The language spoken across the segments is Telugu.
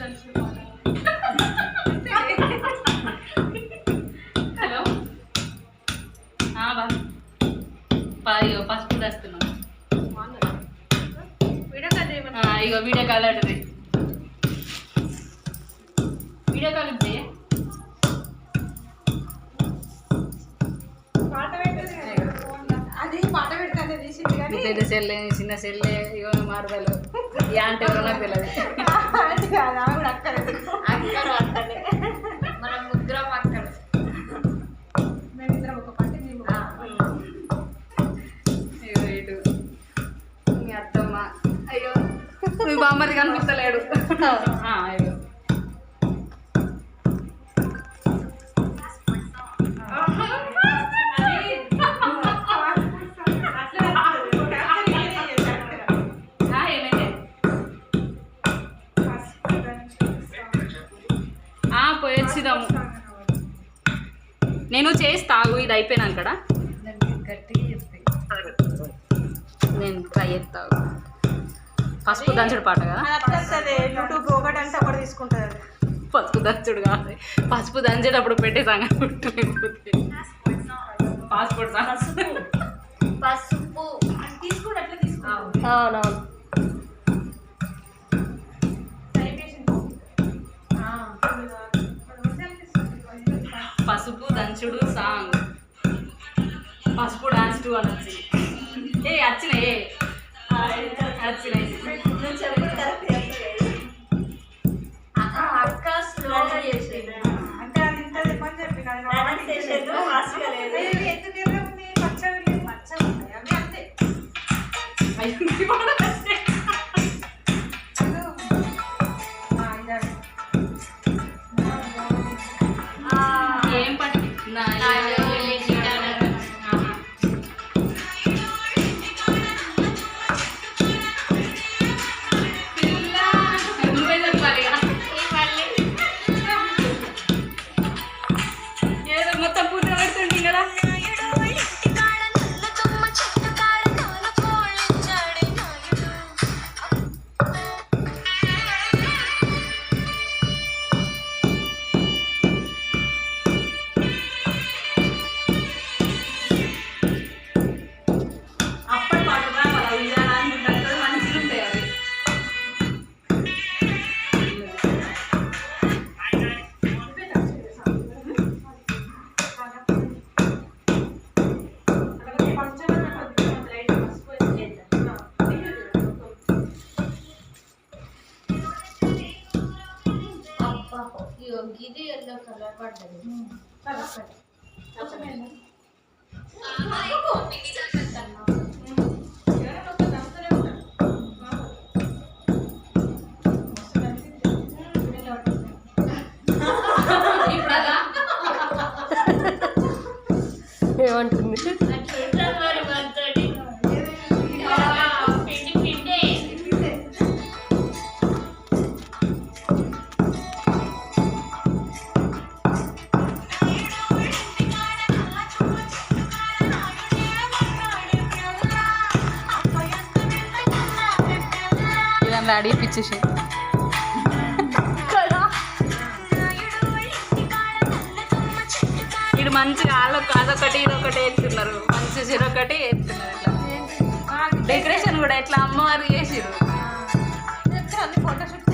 హలో ఇగో పసుపు తెస్తున్నాం. ఇగో వీడియో కాల్ అంటది. వీడియో కాల్ ఉంటే పెద్ద సెల్లే చిన్న సెల్లే ఇగో మారుదలు అంటే ఎవరో నాకు తెలియదు. మనం ముగ్గురం అక్కడ మేమిద్దరం ఒక పట్టి ఇటు మీ అత్తమ్మ. అయ్యో మీ బామ్మది కనిపిస్తలేడు. అయ్యో పోయొచ్చిదాము. నేను చేస్తాగు ఇది అయిపోయినాను కదా నేను ట్రై చేస్తాను. పసుపు దంచుడు పాట కదా, పసుపు దంచుడు కాదు, పసుపు దంచేటప్పుడు పెట్టే సంగతి లేకపోతే పాస్పోర్ట్ పసుపు తీసుకుంటే అట్లా తీసుకోవాలి. అవునవును. పసుపు దంచుడు సాంగ్, పసుపు డాన్స్ 2 అని వచ్చింది. వచ్చినాయి అక్క స్లోగా చేసేది అంటే అది ఇంత చెప్పి ఏం పట్టి మొత్తం పూర్తి పెడుతుంది కదా. అప్పటి పాటు రావాలి అనుకుంటారు, మంచిగా ఉంటాయి అవి. ఇది ఎల్లో కలర్ పడ్డది. ఏమంటుంది? ఇదంతా అడిగిపించేసి ఇటు మంచిగా వాళ్ళొక అదొకటి ఇదొకటి వేస్తున్నారు, మంచి సిరొకటి వేస్తున్నారు. ఇట్లా డెకరేషన్ కూడా ఇట్లా అమ్మవారు చేసిరు. ఫోటోషూట్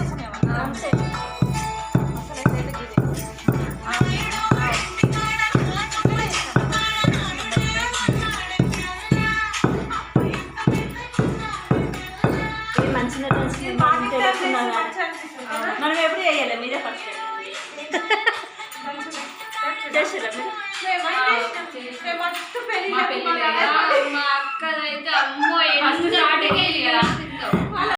మనం ఎప్పుడు చేయాలి? మీరే ఫస్ట్ మా అక్కదైతే అమ్మో